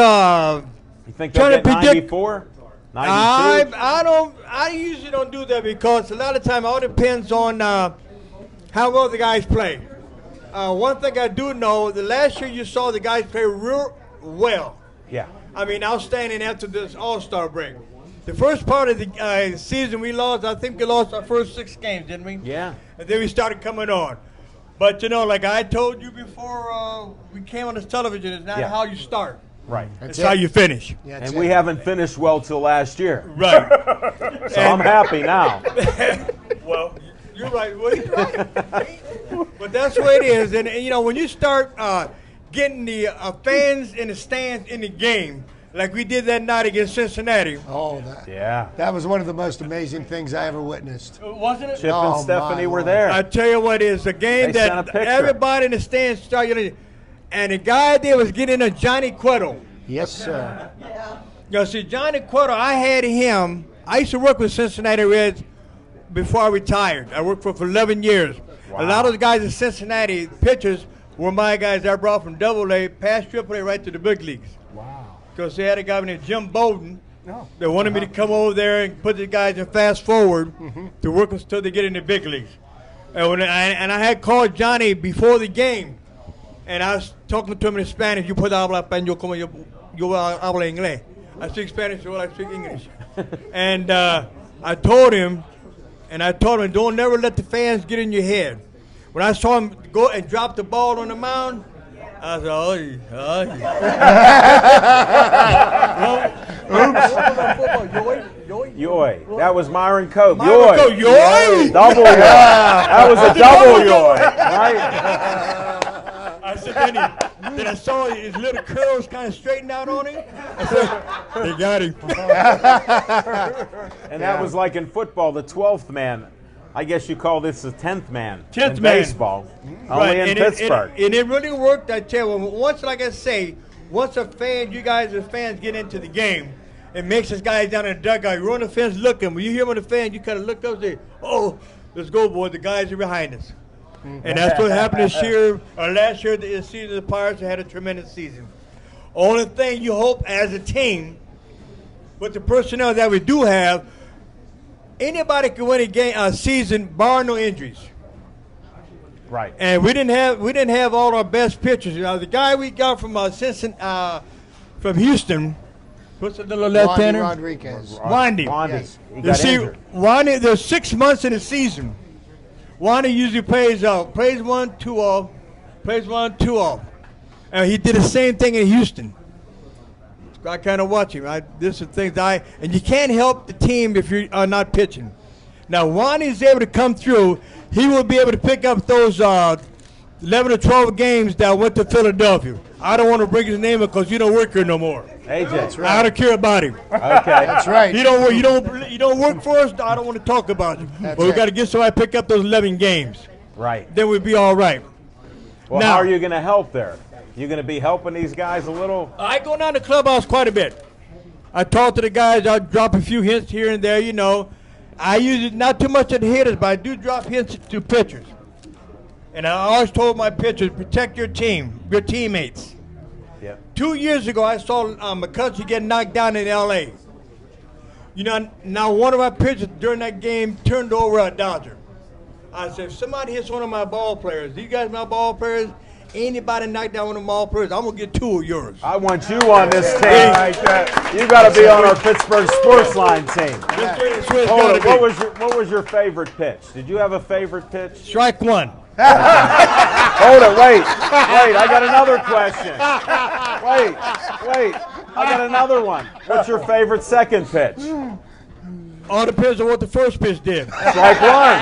You think they'll
Trying to
get
predict-
94? 92?
I usually don't do that, because a lot of time all depends on how well the guys play. One thing I do know, the last year you saw the guys play real well.
Yeah.
I mean, outstanding after this All-Star break. The first part of the season we lost, I think we lost our first 6 games, didn't we?
Yeah.
And then we started coming on. But, you know, like I told you before we came on this television, it's not
Yeah.
how you start.
Right.
It's how you finish.
Yeah,
And we haven't finished well till last year.
Right.
So I'm happy now.
Well, you're right. Well, you're right. But that's the way it is. And you know, when you start getting the fans in the stands in the game, like we did that night against Cincinnati,
Oh,
Yeah.
that was one of the most amazing things I ever witnessed.
wasn't it?
Chip
Oh,
and Stephanie
my
were
Lord.
there.
I tell you what, it's a game
They sent a
that
picture.
everybody in the stands started. And the guy there was getting a Johnny Cueto.
Yes, sir.
You know, see, Johnny Cueto, I had him. I used to work with Cincinnati Reds before I retired. I worked for 11 years. A lot of the guys in Cincinnati, pitchers, were my guys I brought from Double-A, past Triple-A, right to the big leagues.
Wow.
Because they had a guy named Jim Bowden. They wanted me to come over there and put the guys in fast forward to work until they get in the big leagues. And I had called Johnny before the game, and I was talking to him in Spanish. You puedo hablar español como yo hablo inglés. I speak Spanish, so I speak English. And I told him, don't never let the fans get in your head. When I saw him go and drop the ball on the mound, I said, "Oy, oy."
Yoy. That was Myron Cope.
Myron
Yoy.
Cope, yoy.
Double yoy. That was a double yoy. Right?
I said, then I saw his little curls kind of straightened out on him. I said, they got him.
And that was like in football, the 12th man. I guess you call this the 10th man
10th
in
man.
baseball. Only in
and
Pittsburgh.
And it really worked. I tell you, once, like I say, once a fan, you guys as fans get into the game, it makes us guys down in the dugout. You're on the fence looking. When you hear him on the fan, you kind of look up and say, "Oh, let's go, boy. The guys are behind us." And that's what happened this year, or last year, the season. The Pirates had a tremendous season. Only thing you hope as a team, with the personnel that we do have, anybody can win a season, bar no injuries.
Right.
And we didn't have all our best pitchers. You know, the guy we got from from Houston, what's the little left-hander?
Rodriguez.
Wandy.
Wandy. He
You
got
see,
injured.
Wandy, there's 6 months in the season. Wandy usually plays 1, 2 off, plays 1, 2 off. And he did the same thing in Houston. I kind of watch him. This is things and you can't help the team if you are not pitching. Now, Wandy's able to come through. He will be able to pick up those 11 or 12 games that went to Philadelphia. I don't want to bring his name up because you don't work here no more.
AJ. That's
I don't care about him.
Okay.
That's right.
You don't work for us. I don't want to talk about you. But we
right.
got to get somebody to pick up those 11 games.
Right.
Then we'll be all right.
Well,
Now-
how are you going to help there? You going to be helping these guys a little?
I go down to the clubhouse quite a bit. I talk to the guys. I drop a few hints here and there. You know, I use it not too much at the hitters, but I do drop hints to pitchers. And I always told my pitchers, protect your team, your teammates.
Yep.
2 years ago, I saw McCutcheon get knocked down in L.A. You know, now one of my pitchers during that game turned over a Dodger. I said, if somebody hits one of my ball players, these guys my ball players, anybody knock down one of my ball players, I'm going to get 2 of yours.
I want you on this team. You got to be on our Pittsburgh Sports Line team. Hold it. What was your favorite pitch? Did you have a favorite pitch?
Strike one.
Hold it. Wait. I got another question. Wait. I got another one. What's your favorite second pitch?
All depends on what the first pitch did.
Strike one.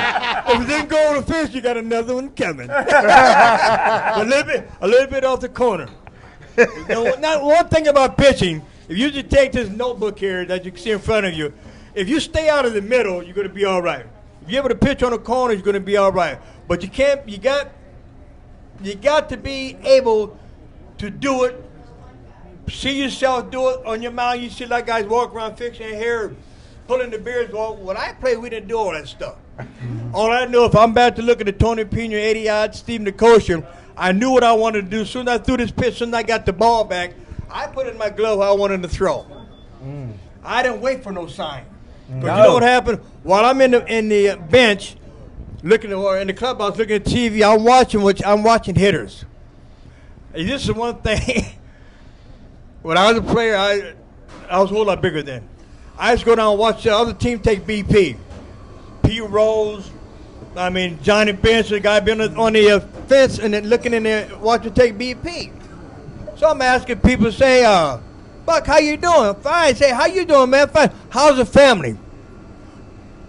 If it didn't go on the fence, you got another one coming. a little bit off the corner. Now, one thing about pitching, if you just take this notebook here that you can see in front of you, if you stay out of the middle, you're going to be all right. If you're able to pitch on the corner, you're going to be all right. But you can't. You got to be able to do it. See yourself do it on your mound. You see like guys walk around fixing their hair, pulling the beards. Well, when I played, we didn't do all that stuff. All I know, if I'm back to look at the Tony Pena 80-odd, Steve Nikosha, I knew what I wanted to do. As soon as I threw this pitch, as soon as I got the ball back, I put in my glove how I wanted to throw. I didn't wait for no sign. Because you know what happened? While I'm in the bench, looking or in the clubhouse looking at TV, I'm watching hitters. And this is one thing. When I was a player, I was a whole lot bigger then. I used to go down and watch the other team take BP. Pete Rose, Johnny Bench, the guy being on the fence and then looking in there watching take BP. So I'm asking people, say, Buck, how you doing? Fine. Say, how you doing, man? Fine. How's the family?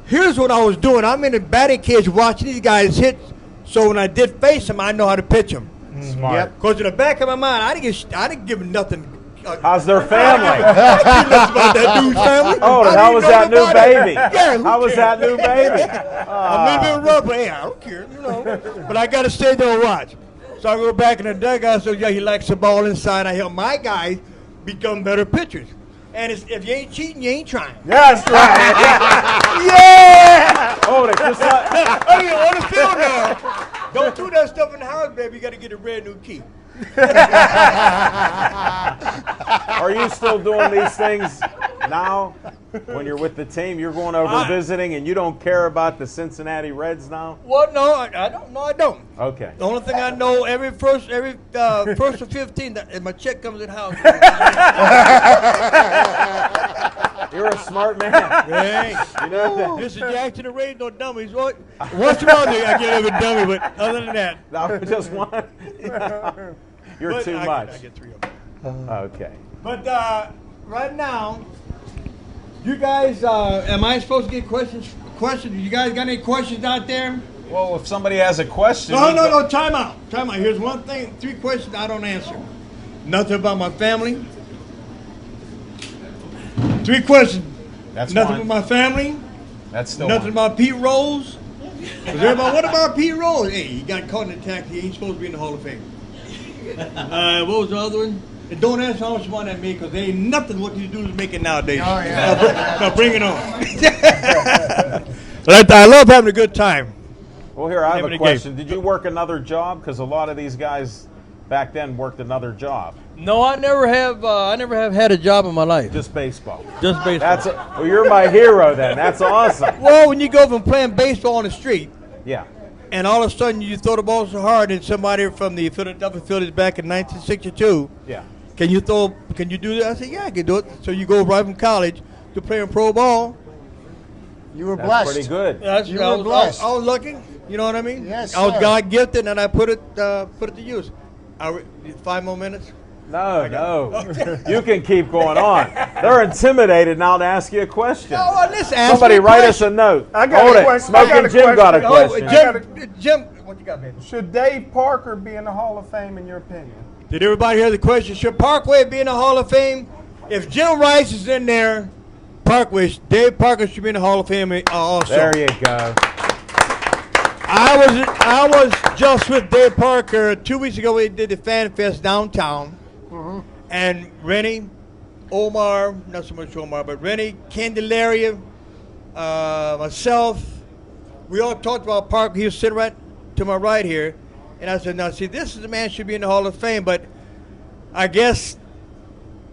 Here's what I was doing. I'm in the batting cage watching these guys hit. So when I did face them, I know how to pitch them.
Smart.
Because in the back of my mind, I didn't give them nothing.
How's their family?
About that dude's family.
Oh, and how was that new baby?
Yeah,
how was that new baby?
A little bit rough, but hey, I don't care, you know. But I got to stay there and watch. So I go back in the dugout. So yeah, he likes the ball inside. I help my guys become better pitchers. And if you ain't cheating, you ain't trying.
That's right. Yeah. Hold it, just like.
I mean, on the field now. Don't do that stuff in the house, baby. You got to get a brand new key.
Are you still doing these things now? When you're with the team, you're going over visiting, and you don't care about the Cincinnati Reds now?
Well, no, I don't. No, I don't.
Okay.
The only thing I know, every first or 15th, and my check comes in the house.
You're a smart man.
Hey,
You know that.
Mr. Jackson, the Rays no dummies. Once in a while, I get a dummy, but other than that,
No, just one. You're
but
too
I
much.
get 3 of them.
Okay.
But right now, you guys, am I supposed to get questions? You guys got any questions out there?
Well, if somebody has a question.
No. Time out. Here's one thing. 3 questions I don't answer. Nothing about my family. 3 questions.
That's
nothing
fine.
about my family.
That's still
Nothing
one.
about Pete Rose. What about Pete Rose? Hey, he got caught in a taxi. He ain't supposed to be in the Hall of Fame. What was the other one? And don't ask how much money I made because there ain't nothing what these dudes making nowadays.
Oh, yeah.
Now bring it on. I love having a good time.
Well, here, I have
Name of
a
the
question.
game.
Did you work another job? Because a lot of these guys back then worked another job.
No, I never have had a job in my life.
Just baseball.
Just baseball.
Well, you're my hero then. That's awesome.
Well, when you go from playing baseball on the street,
Yeah.
and all of a sudden you throw the ball so hard, and somebody from the Philadelphia Phillies back in 1962,
Yeah.
can you do that? I said, yeah, I can do it. So you go right from college to playing pro ball.
You were
That's
blessed.
pretty good.
You were blessed.
I was lucky. You know what I mean?
Yes,
I was
sir.
God gifted, and I put it to use. 5 more minutes.
No. You can keep going on. They're intimidated now to ask you a question.
No, listen. Ask
Somebody
me a
wait us
question.
a note.
I got
Hold
a
it.
question. I got
Smoking
a
Jim got a
question.
question.
Jim, what you got, baby?
Should Dave Parker be in the Hall of Fame, in your opinion?
Did everybody hear the question? Should Parkway be in the Hall of Fame? If Jim Rice is in there, Dave Parker should be in the Hall of Fame also.
There you go.
I was just with Dave Parker 2 weeks ago. We did the Fan Fest downtown, and Rennie, Omar, not so much Omar, but Rennie, Candelaria, myself. We all talked about Park. He was sitting right to my right here. And I said, now, see, this is the man should be in the Hall of Fame. But I guess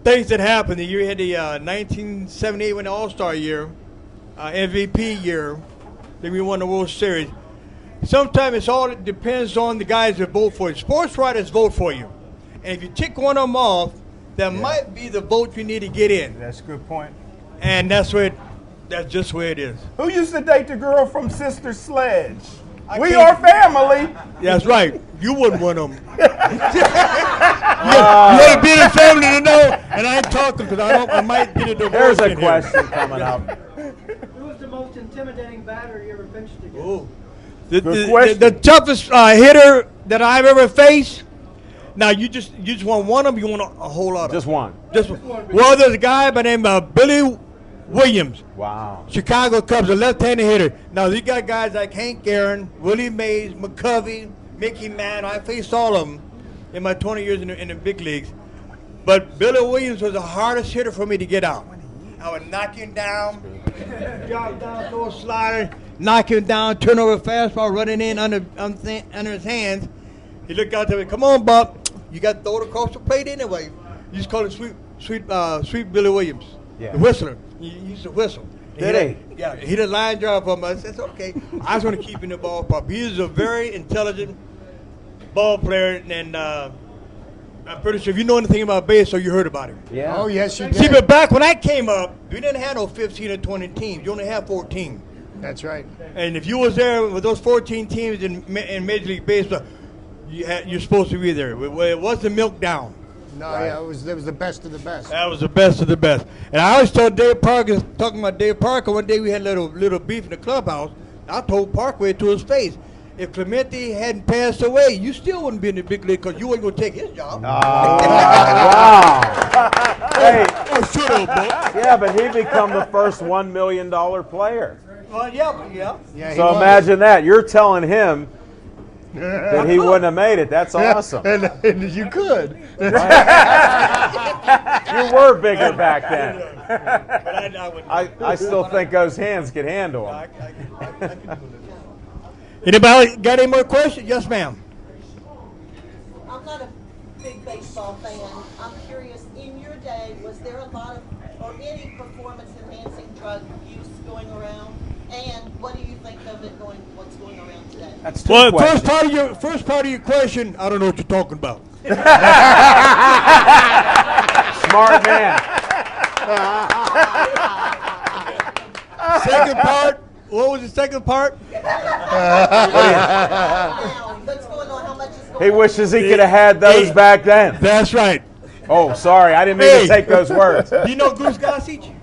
things that happened. The year we had the 1978 when the All-Star year, MVP year. Then we won the World Series. Sometimes it depends on the guys that vote for you. Sports writers vote for you. And if you tick one of them off, that might be the vote you need to get in.
That's a good point.
And that's just where it is.
Who used to date the girl from Sister Sledge? We are family.
That's right. You wouldn't want them. You got to be in the family to know. And I ain't talking because I might get a divorce.
There's a
in here.
question coming up.
Who was the most intimidating batter you ever pitched against?
Oh.
Good question.
The toughest hitter that I've ever faced. Now you just want one of them. You want a whole lot of
Just one.
Just one. Well, there's a guy by the name of Billy Williams,
Wow.
Chicago Cubs, a left-handed hitter. Now you got guys like Hank Aaron, Willie Mays, McCovey, Mickey Mantle. I faced all of them in my 20 years in the big leagues. But Billy Williams was the hardest hitter for me to get out. I would knock him down, drop down, throw a slider, knock him down, turn over a fastball, running in under his hands. He looked out to me, come on, Bob. You got to throw it across the plate anyway. You just call it sweet Billy Williams,
Yeah.
the whistler. He used to whistle.
Did he?
Yeah, he did a line drive for me. I said, it's okay. I just want to keep him in the ballpark. He is a very intelligent ball player, and I'm pretty sure if you know anything about baseball, you heard about him.
Yeah.
Oh, yes, you
See,
did.
but back when I came up, we didn't have no 15 or 20 teams. You only had 14.
That's right.
And if you was there with those 14 teams in Major League Baseball, you're supposed to be there. It wasn't milk down.
No, yeah, it was the best of the best.
That was the best of the best. And I always told Dave Parker, talking about Dave Parker, one day we had a little beef in the clubhouse. I told Parkway to his face, if Clemente hadn't passed away, you still wouldn't be in the big league because you wasn't going to take his job.
Wow. Hey,
Oh, shut up, boy.
yeah, but he become the first $1 million player.
Yeah.
Yeah, he
So
was.
imagine that. You're telling him that he wouldn't have made it. That's awesome.
And you could.
You were bigger back then.
But I wouldn't.
I still think those hands could handle him.
I can do it. Anybody got any more questions? Yes, ma'am.
I'm not a big baseball fan. I'm curious, in your day, was there a lot of, or any performance-enhancing drug use going around? And what do you think of it what's going around today?
That's two
Well,
questions.
first part of your question, I don't know what you're talking about.
Smart man.
Second part, what was the second part?
Now, what's going on? How much is going
He
on?
wishes he could have had those back then.
That's right.
Oh, sorry. I didn't mean
Hey.
to take those words.
Do you know Goose Gossage?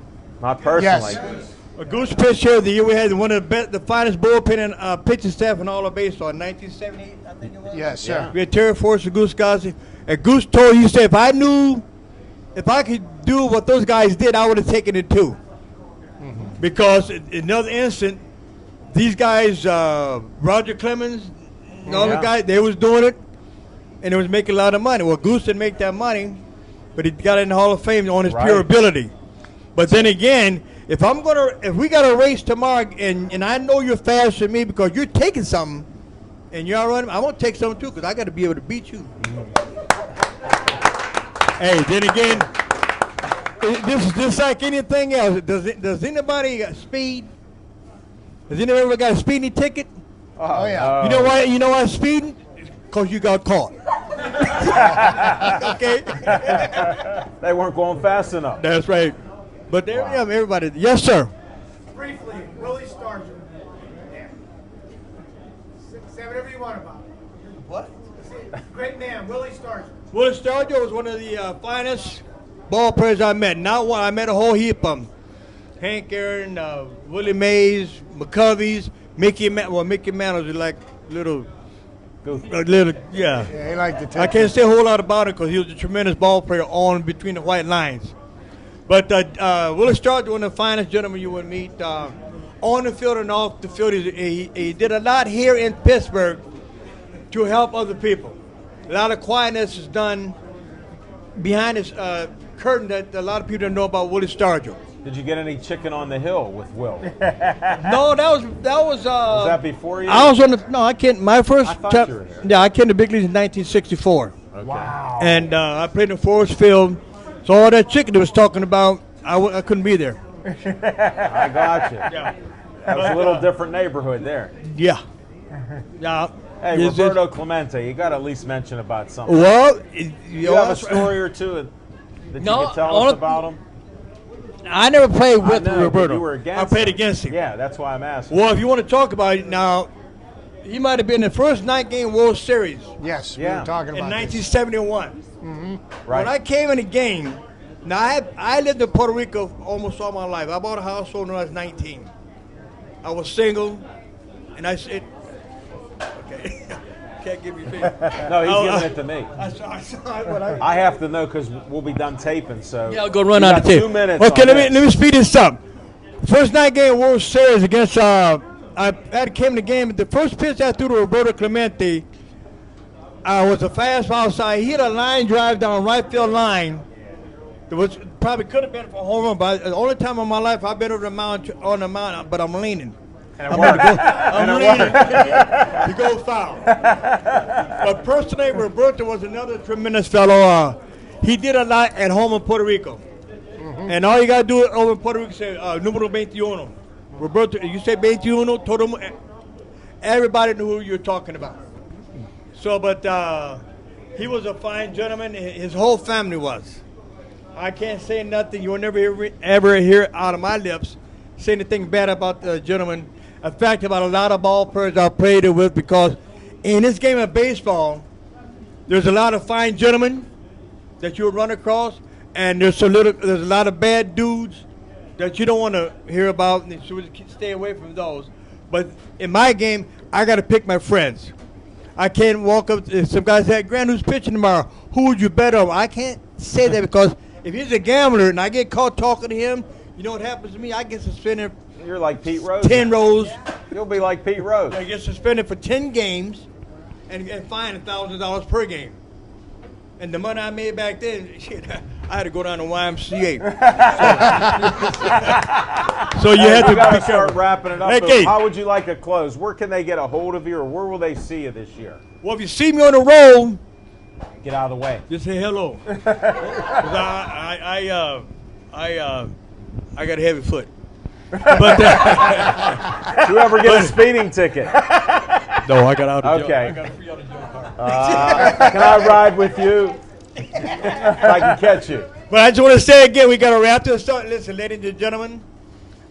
Not personally.
Yes.
A Goose pitched here the year we had one of the finest bullpen and pitching staff in all of baseball in 1978, I think it was.
Yes, sir.
We had Terry Forrest and Goose Gossage. And Goose told he said, if I could do what those guys did, I would have taken it too. Because in another instant, these guys, Roger Clemens, and all the guys, they was doing it, and they was making a lot of money. Well, Goose didn't make that money, but he got in the Hall of Fame on his
Right.
pure ability. But then again, if we got a race tomorrow, and I know you're faster than me because you're taking something, and you're running, I want to take something too because I got to be able to beat you. Hey, then again, this is just like anything else. Does anybody got speed? Has anybody ever got a speeding ticket?
Oh, yeah.
You know why speeding? Because you got caught. Okay.
They weren't going fast enough.
That's right. But there, yeah, everybody. Yes, sir.
Briefly, Willie Stargell. Yeah. Say whatever you want about him.
What?
Great man, Willie Stargell.
Willie Stargell was one of the finest ball players I met. Not one. I met a whole heap of them. Hank Aaron, Willie Mays, McCovey's, Mickey Mantle. Well, Mickey Mantle was like little, yeah.
Yeah, he liked to take
I can't say a whole lot about it because he was a tremendous ball player on between the white lines. But Willie Stargell, one of the finest gentlemen you would meet on the field and off the field. He did a lot here in Pittsburgh to help other people. A lot of quietness is done behind his curtain that a lot of people don't know about Willie Stargell.
Did you get any chicken on the hill with Will?
No, that was.
Was that before you?
I was on the. No, I can't. My first.
I thought you were there.
Yeah, I came to big leagues in 1964.
Okay.
Wow.
And I played in Forest Field. So all that chicken they was talking about, I couldn't be there.
I got you.
Yeah.
That was a little different neighborhood there.
Yeah. Yeah.
Hey,
It's-
Roberto Clemente, you got to at least mention about something.
Well,
You have a story or two that
No,
you can tell
all-
us about him?
I never played with
I know, but
Roberto.
you were against
I played
him.
against him.
Yeah, that's why I'm asking.
Well, if you want to talk about it now, he might have been the first night-game World Series
Yes, we
Yeah.
were talking
in
about this.
1971.
Right.
When I came in the game, now I lived in Puerto Rico almost all my life. I bought a house when I was 19. I was single, and I said, okay, can't give me face.
No, he's
Oh,
giving it to me.
I saw it when
I have to know because we'll be done taping. So
Yeah, I'll go run
you
out
got
of tape.
2 minutes.
Okay,
on
let
this.
me speed this up. First night game World Series against I came to the game. The first pitch I threw to Roberto Clemente was a fastball outside. He hit a line drive down right field line. It was probably could have been for a home run, but the only time in my life I've been over the mound on the mound, but I'm leaning.
And it worked.
I'm leaning to go foul. But personally, Roberto was another tremendous fellow. He did a lot at home in Puerto Rico. And all you got to do over in Puerto Rico is say, numero 21. Roberto, you say 21, todo mundo, everybody knew who you're talking about. So, but he was a fine gentleman. His whole family was. I can't say nothing. You'll never ever hear out of my lips say anything bad about the gentleman. In fact, about a lot of ball players I played with, because in this game of baseball, there's a lot of fine gentlemen that you'll run across, and there's a lot of bad dudes that you don't want to hear about, and so we stay away from those. But in my game, I got to pick my friends. I can't walk up to some guy say, Grant, who's pitching tomorrow? Who would you bet on? I can't say that because if he's a gambler and I get caught talking to him, you know what happens to me? I get suspended
You're like Pete Rose.
10 rows.
You'll be like Pete Rose.
I get suspended for 10 games and fined $1,000 per game. And the money I made back then, shit, I had to go down to YMCA. So you had to
got to
be
start
careful.
wrapping it up.
Hey, Kate.
How would you like to close? Where can they get a hold of you, or where will they see you this year?
Well, if you see me on the road,
Get out of the way.
just say hello. 'Cause I got a heavy foot. But
Do you ever get a speeding ticket?
no, I got out of jail.
Okay.
I got a free out of jail card.
Can I ride with you? If I can catch you.
But I just want to say again, we got to wrap this up. Listen, ladies and gentlemen,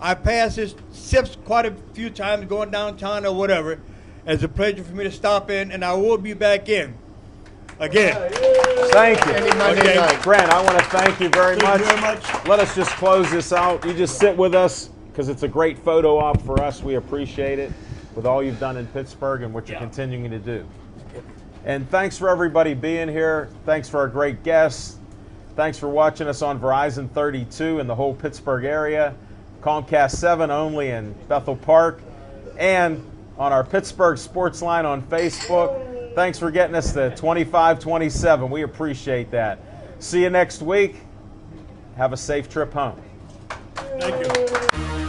I passed this SIPs quite a few times going downtown or whatever. It's a pleasure for me to stop in, and I will be back in again.
Thank you.
Any Monday
Okay.
night.
Grant, I want to thank you very
Thank
much.
you very much.
Let us just close this out. You just sit with us because it's a great photo op for us. We appreciate it with all you've done in Pittsburgh and what you're continuing to do. And thanks for everybody being here. Thanks for our great guests. Thanks for watching us on Verizon 32 in the whole Pittsburgh area, Comcast 7 only in Bethel Park, and on our Pittsburgh Sports Line on Facebook. Thanks for getting us to 2527. We appreciate that. See you next week. Have a safe trip home.
Thank you.